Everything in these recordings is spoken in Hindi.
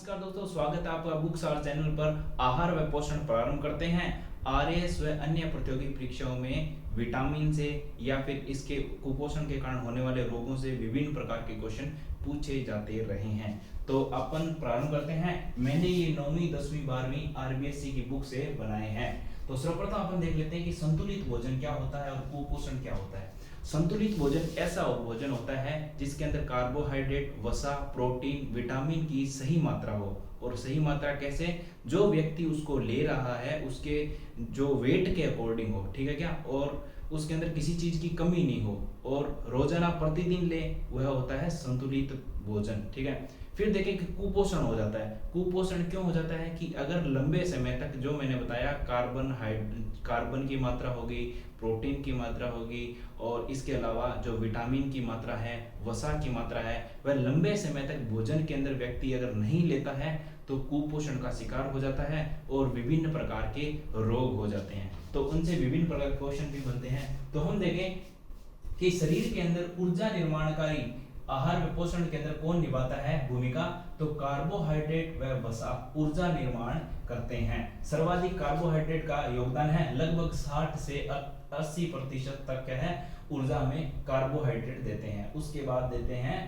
नमस्कार दोस्तों, स्वागत है आपका बुक्स आवर चैनल पर। आहार व पोषण प्रारंभ करते हैं। आरएएस व अन्य प्रतियोगी परीक्षाओं में विटामिन से या फिर इसके कुपोषण के कारण होने वाले रोगों से विभिन्न प्रकार के क्वेश्चन पूछे जाते रहे हैं। तो अपन प्रारंभ करते हैं। मैंने ये 9वीं 10वीं 12वीं आरबीएससी की बुक से बनाए हैं। तो सर्वप्रथम अपन देख लेते हैं कि संतुलित भोजन क्या होता है और कुपोषण क्या होता है। संतुलित भोजन ऐसा भोजन होता है जिसके अंदर कार्बोहाइड्रेट, वसा, प्रोटीन, विटामिन की सही मात्रा हो। और सही मात्रा कैसे? जो व्यक्ति उसको ले रहा है उसके जो वेट के अकॉर्डिंग हो, ठीक है क्या, और उसके अंदर किसी चीज की कमी नहीं हो और रोजाना प्रतिदिन ले, वह होता है संतुलित भोजन। ठीक है। फिर देखें कि कुपोषण हो जाता है। कुपोषण क्यों हो जाता है कि अगर लंबे समय तक जो मैंने बताया कार्बन की मात्रा होगी, प्रोटीन की मात्रा होगी और इसके अलावा जो विटामिन की मात्रा है, वसा की मात्रा है, वह लंबे समय तक भोजन के अंदर व्यक्ति अगर नहीं लेता है तो कुपोषण का शिकार हो जाता है और विभिन्न प्रकार के रोग हो जाते हैं। तो उनसे विभिन्न प्रकार के क्वेश्चन भी बनते हैं। तो हम देखें कि शरीर के अंदर ऊर्जा निर्माणकारी आहार व पोषण के अंदर कौन निभाता है भूमिका? तो कार्बोहाइड्रेट व वसा ऊर्जा निर्माण करते हैं। सर्वाधिक कार्बोहाइड्रेट का योगदान है, लगभग 60 से 80% तक क्या है, ऊर्जा में कार्बोहाइड्रेट देते हैं। उसके बाद देते हैं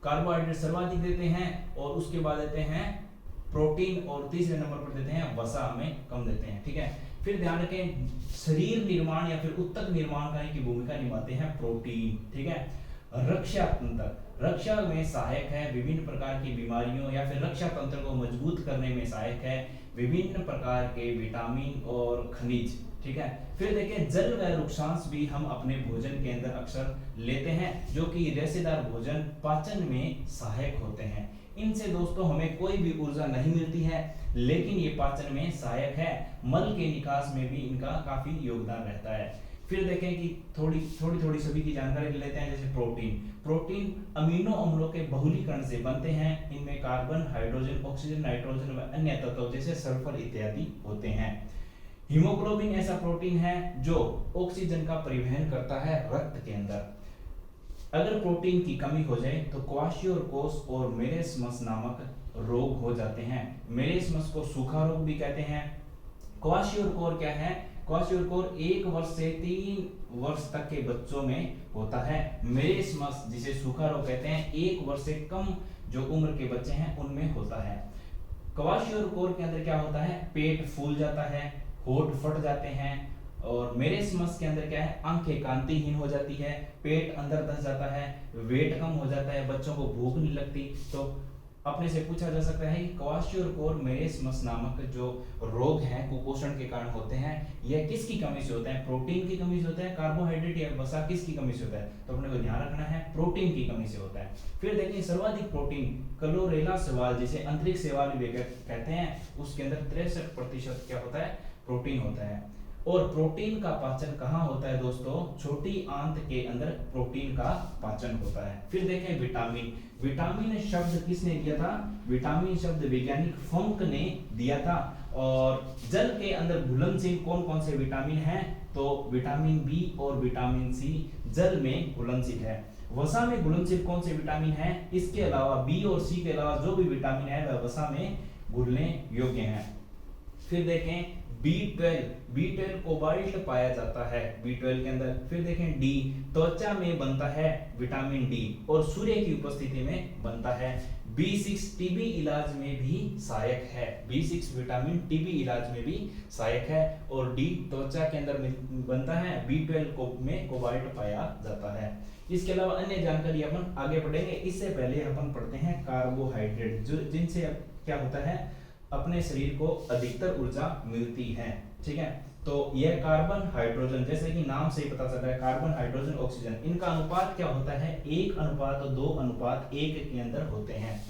कार्बोहाइड्रेट सर्वाधिक देते हैं और उसके बाद देते हैं प्रोटीन और तीसरे नंबर पर देते हैं वसा, में कम देते हैं। ठीक है। फिर ध्यान रखें, शरीर निर्माण या फिर उत्तक निर्माण करने की भूमिका निभाते हैं प्रोटीन। ठीक है। रक्षा तंत्र, रक्षा में सहायक है, विभिन्न प्रकार की बीमारियों या फिर रक्षा तंत्र को मजबूत करने में सहायक है विभिन्न प्रकार के विटामिन और खनिज। ठीक है। फिर देखें, जल व वृक्षांश भी हम अपने भोजन के अंदर अक्सर लेते हैं, जो कि रेशेदार भोजन पाचन में सहायक होते हैं। इनसे दोस्तों हमें कोई भी ऊर्जा नहीं मिलती है, लेकिन ये पाचन में सहायक है। मल के निकास में भी इनका काफी योगदान रहता है। फिर देखें कि थोड़ी सभी की जानकारी लेते हैं। जैसे प्रोटीन अमीनो अम्लों के बहुलीकरण से बनते हैं। इनमें कार्बन, हाइड्रोजन, ऑक्सीजन, नाइट्रोजन व अन्य तत्व जैसे सल्फर इत्यादि होते हैं। हीमोग्लोबिन ऐसा प्रोटीन है जो ऑक्सीजन का परिवहन करता है रक्त के अंदर। अगर प्रोटीन की कमी हो जाए तो क्वाशियोरकोस और मेरेस्मस नामक रोग हो जाते हैं। मेरेस्मस को सूखा रोग भी कहते हैं। क्वाशियोरकोर क्या है? क्वाशियोरकोर 1 वर्ष से 3 वर्ष तक के बच्चों में होता है। मेरेस्मस जिसे सूखा रोग कहते हैं, 1 वर्ष से कम जो उम्र के बच्चे हैं उनमें होता है। क्वाशियोरकोर के अंदर क्या होता है? पेट फूल जाता है, होठ फट जाते हैं और मेरेस्मस के अंदर क्या है? आंखें कांतिहीन हो जाती है, पेट अंदर धंस जाता है, वेट कम हो जाता है, बच्चों को भूख नहीं लगती। तो अपने से पूछा जा सकता है कि क्वाशियोरकोर मेरेस्मस नामक जो रोग हैं कुपोषण के कारण होते हैं, यह किसकी कमी से होते हैं? प्रोटीन की कमी से होता है, कार्बोहाइड्रेट या वसा किसकी कमी से होता है? तो अपने को ध्यान रखना है, प्रोटीन की कमी से होता है। फिर देखिए, सर्वाधिक प्रोटीन क्लोरेला शैवाल, जिसे अंतरिक्ष शैवाल भी कहते हैं, उसके अंदर 63% क्या होता है? प्रोटीन होता है। और प्रोटीन का पाचन कहाँ होता है दोस्तों? छोटी आंत के अंदर प्रोटीन का पाचन होता है। फिर देखें विटामिन। विटामिन शब्द किसने दिया था? विटामिन शब्द वैज्ञानिक फंक ने दिया था। और जल के अंदर घुलनशील कौन कौन से विटामिन हैं? तो विटामिन बी और विटामिन सी जल में घुलनशील है। वसा में घुलनशील कौन से विटामिन है? इसके अलावा बी और सी के अलावा जो भी विटामिन है वह वसा में घुलने योग्य है। फिर देखें B12 कोबाल्ट पाया जाता है B12 के अंदर। फिर देखें डी, त्वचा में बनता है विटामिन डी और सूर्य की उपस्थिति में बनता है। B6 टीबी इलाज में भी सहायक है। B6 विटामिन टीबी इलाज में भी सहायक है। और डी त्वचा के अंदर बनता है। B12 में कोबाल्ट पाया जाता है। इसके अलावा अन्य जानकारी अपन आगे पढ़ेंगे। इससे पहले अपन पढ़ते हैं कार्बोहाइड्रेट, जो जिनसे क्या होता है, अपने शरीर को अधिकतर ऊर्जा मिलती है। ठीक है। तो यह कार्बन, हाइड्रोजन, जैसे कि नाम से ही पता चल रहा है, कार्बन, हाइड्रोजन, ऑक्सीजन, इनका अनुपात क्या होता है? 1:2:1 के अंदर होते हैं।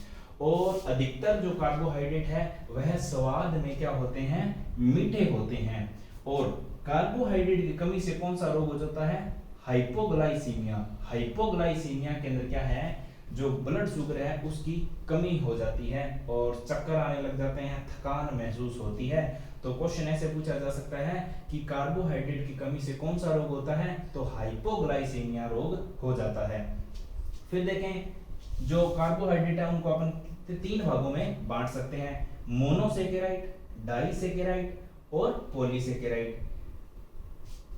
और अधिकतर जो कार्बोहाइड्रेट है वह स्वाद में क्या होते हैं? मीठे होते हैं। और कार्बोहाइड्रेट की कमी से कौन सा रोग हो जाता है? हाइपोग्लाइसीमिया। हाइपोग्लाइसीमिया के अंदर क्या है? जो ब्लड शुगर है उसकी कमी हो जाती है और चक्कर आने लग जाते हैं, थकान महसूस होती है। तो क्वेश्चन ऐसे पूछा जा सकता है कि कार्बोहाइड्रेट की कमी से कौन सा रोग होता है? तो हाइपोग्लाइसीमिया रोग हो जाता है। फिर देखें, जो कार्बोहाइड्रेट है उनको अपन तो 3 भागों में बांट सकते हैं, मोनोसेकेराइड, डाइसेकेराइड और पॉलीसेकेराइड।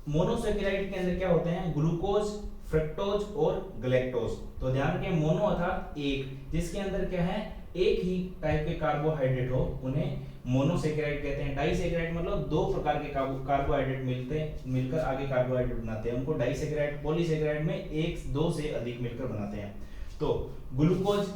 मोनोसेकेराइड के अंदर क्या होते हैं, ग्लूकोज, फ्रक्टोज और गैलेक्टोज। तो ध्यान रखें, मोनो अर्थात एक, जिसके अंदर क्या है, एक ही टाइप के कार्बोहाइड्रेट हो, उन्हें मोनोसेकेराइड कहते हैं। डाइसेकेराइड मतलब 2 प्रकार के कार्बोहाइड्रेट मिलकर आगे कार्बोहाइड्रेट बनाते हैं, उनको डाइसेकेराइड। पॉलीसेकेराइड में 1-2 से अधिक मिलकर बनाते हैं। तो ग्लूकोज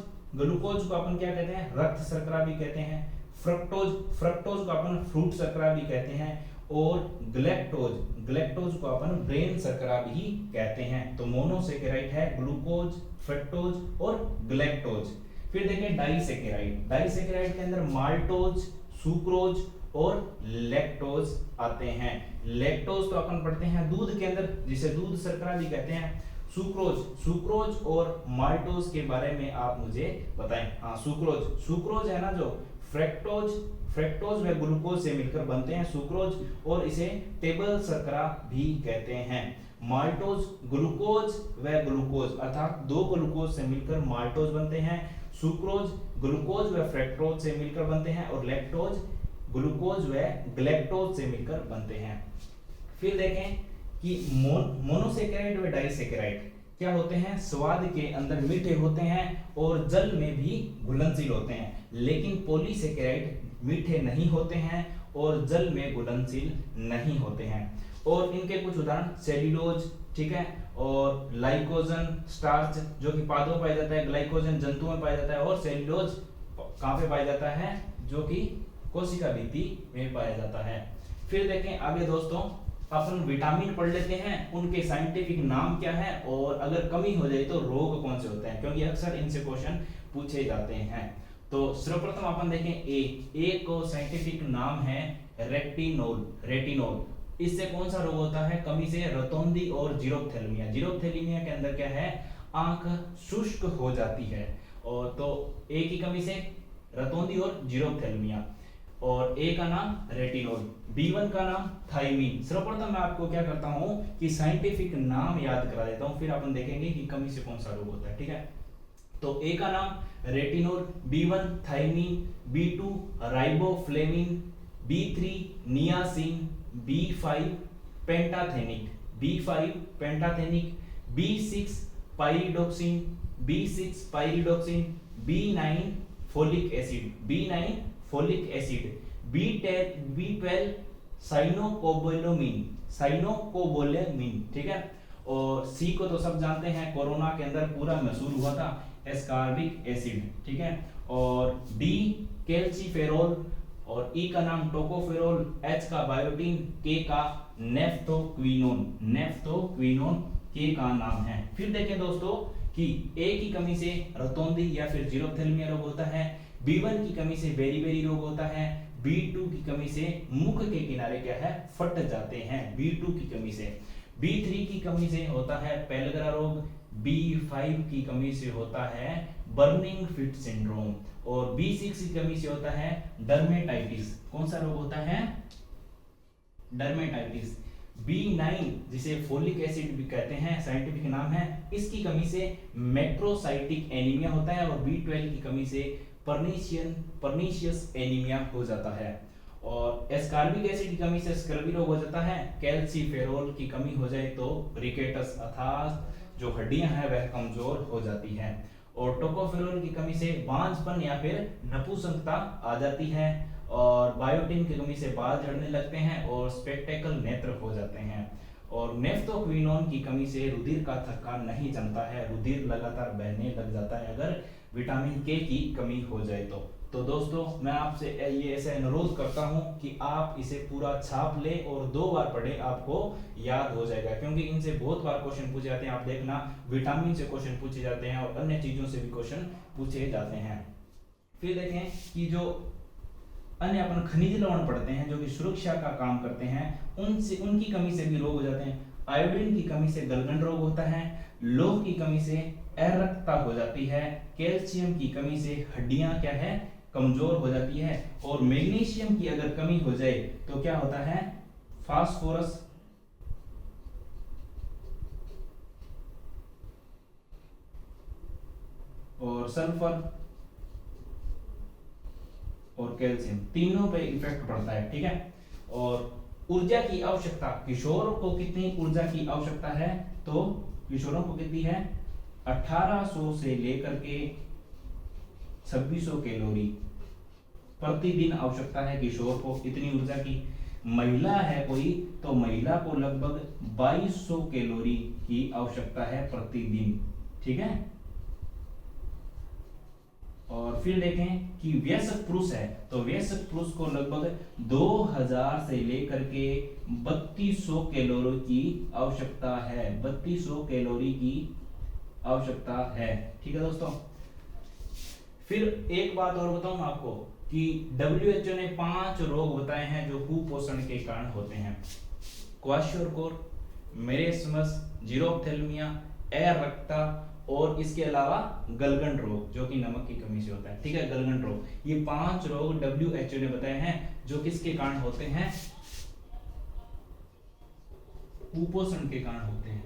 को अपन क्या कहते हैं, रक्त शर्करा भी कहते हैं। फ्रक्टोज को अपन फ्रूट शर्करा भी कहते हैं। और ग्लैक्टोज को अपन ब्रेन शर्करा भी कहते हैं। तो मोनोसेकेराइड है ग्लूकोज, फ्रक्टोज और ग्लैक्टोज। फिर देखें डाइसेकेराइड के अंदर माल्टोज, सुक्रोज और लैक्टोज आते हैं। लैक्टोज तो अपन पढ़ते हैं दूध के अंदर, जिसे दूध शर्करा भी कहते हैं। सुक्रोज और माल्टोज के बारे में आप मुझे बताएं। हाँ, सुक्रोज है ना, जो फ्रक्टोज व ग्लूकोज से मिलकर बनते हैं सुक्रोज, और इसे टेबल शर्करा भी कहते हैं। माल्टोज ग्लूकोज व ग्लूकोज अर्थात 2 ग्लूकोज से मिलकर माल्टोज बनते हैं। सुक्रोज ग्लूकोज व फ्रक्टोज से मिलकर बनते हैं, और लैक्टोज ग्लूकोज व ग्लैक्टोज से मिलकर बनते हैं। फिर देखें कि मोनोसेकेराइड व डाइसेकेराइड क्या होते हैं, स्वाद के अंदर मीठे होते हैं और जल में भी घुलनशील होते हैं। लेकिन पॉलीसेकेराइड मीठे नहीं होते हैं और जल में घुलनशील नहीं होते हैं। और इनके कुछ उदाहरण सेल्यूलोज, ठीक है, और ग्लाइकोजन स्टार्च जो कि पादों में पाया जाता है, ग्लाइकोजन जंतुओं में पाया जाता है, और सेल्यूलोज कहाँ पे पाया जाता है, जो कि कोशिका भित्ति में पाया जाता है। फिर देखें आगे दोस्तों, अपन विटामिन पढ़ लेते हैं, उनके साइंटिफिक नाम क्या है और अगर कमी हो जाए तो रोग कौन से होते हैं, क्योंकि अक्सर इनसे क्वेश्चन पूछे जाते हैं। तो सर्वप्रथम अपन देखें ए को साइंटिफिक नाम है रेटिनोल। इससे कौन सा रोग होता है, कमी से रतौंधी और जीरोप्थेल्मिया के अंदर क्या है, आंख शुष्क हो जाती है। और तो ए की कमी से रतौंधी और जीरोप्थेल्मिया, और ए का नाम रेटिनोल, B1 का नाम थायमीन। सर्वप्रथम मैं आपको क्या करता हूं कि साइंटिफिक नाम याद करा देता हूं, फिर अपन देखेंगे कि कमी से कौन सा रोग होता है, ठीक है। तो ए का नाम retinol, B1 thiamine, B2 riboflavin, B3 niacin, B5 pantothenic, B6 pyridoxine, B9 folic acid, B12 cyanocobalamin, ठीक है। और सी को तो सब जानते हैं, कोरोना के अंदर पूरा मशहूर हुआ था, एस्कॉर्बिक एसिड, ठीक है। और डी कैल्सीफेरोल, और ई का नाम टोकोफेरोल, एच का बायोटिन, के का नेफ्थोक्विनोन के का नाम है। फिर देखें दोस्तों कि ए की कमी से रतौंधी या फिर जीरोप्थेल्मिया रोग होता है, B1 की कमी से बेरी रोग होता है, B2 की कमी से मुख के किनारे क्या है, फट जाते हैं, B2 की कमी से। B3 की कमी से होता है पेलग्रा रोग, B5 की कमी से होता है बर्निंग फिट सिंड्रोम, और B6 की कमी से होता है डर्मेटाइटिस। कौन सा रोग होता है, डर्मेटाइटिस। B9 जिसे फोलिक एसिड भी कहते हैं, साइंटिफिक नाम है, इसकी कमी से मैक्रोसाइटिक एनीमिया होता है, और B12 की कमी से पर्नीशियस एनीमिया हो जाता है। और एस्कॉर्बिक एसिड की कमी से स्कर्वी रोग हो जाता है, कैल्सीफेरोल की कमी हो जाए तो रिकेटस अर्थात जो हड्डियां हैं वह कमजोर हो जाती हैं, और टोकोफेरोल की कमी से बांझपन या फिर नपुंसकता आ जाती है, और बायोटिन की कमी से बाल झड़ने लगते हैं और स्पेक्टेकल नेत्र हो जाते हैं, और नेफ्थोक्विनोन की कमी से रुधिर का थक्का नहीं जमता है, रुधिर लगातार बहने लग जाता है अगर विटामिन के की कमी हो जाए तो दोस्तों मैं आपसे ये ऐसा अनुरोध करता हूं कि आप इसे पूरा छाप ले और 2 बार पढ़े, आपको याद हो जाएगा, क्योंकि इनसे बहुत बार क्वेश्चन पूछे जाते हैं। आप देखना विटामिन से क्वेश्चन पूछे जाते हैं और अन्य चीजों से भी क्वेश्चन पूछे जाते हैं। फिर देखें कि जो अन्य अपन खनिज लवण पढ़ते हैं जो कि सुरक्षा का काम करते हैं, उनकी कमी से भी रोग हो जाते हैं। आयोडीन की कमी से गलगंड रोग होता है, लौह की कमी से अरक्तता हो जाती है, कैल्शियम की कमी से हड्डियां क्या है, कमजोर हो जाती है, और मैग्नीशियम की अगर कमी हो जाए तो क्या होता है, फास्फोरस और सल्फर और कैल्शियम, तीनों पे इफेक्ट पड़ता है, ठीक है। और ऊर्जा की आवश्यकता, किशोर को कितनी ऊर्जा की आवश्यकता है, तो किशोरों को कितनी है, 1800 से लेकर के 2600 कैलोरी प्रतिदिन आवश्यकता है किशोर को, इतनी ऊर्जा की। महिला है कोई, तो महिला को लगभग 2200 कैलोरी की आवश्यकता है प्रतिदिन, ठीक है। और फिर देखें कि वयस्क पुरुष है, तो वयस्क पुरुष को लगभग 2000 से लेकर के 3200 कैलोरी की आवश्यकता है, 3200 कैलोरी की आवश्यकता है, ठीक है दोस्तों। फिर एक बात और बताऊं आपको कि WHO ने 5 रोग बताए हैं जो कुपोषण के कारण होते हैं। क्वाशियोरकोर, मेरेस्मस, जीरोप्थेल्मिया, अरक्ता और इसके अलावा गलगंड रोग जो कि नमक की कमी से होता है, ठीक है, गलगंड रोग। ये 5 रोग WHO ने बताए हैं जो किसके कारण होते हैं, कुपोषण के कारण होते हैं।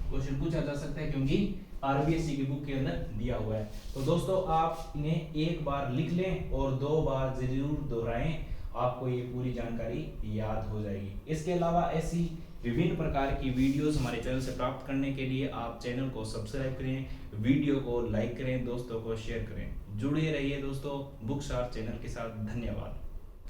क्वेश्चन पूछा जा सकता है क्योंकि आरबीएससी की बुक के अंदर दिया हुआ है। तो दोस्तों आप इन्हें एक बार लिख लें और 2 बार जरूर दोहराएं, आपको ये पूरी जानकारी याद हो जाएगी। इसके अलावा ऐसी विभिन्न प्रकार की वीडियोस हमारे चैनल से प्राप्त करने के लिए आप चैनल को सब्सक्राइब करें, वीडियो को लाइक करें, दोस्तों को शेयर करें। जुड़े रहिए दोस्तों बुकशार चैनल के साथ। धन्यवाद।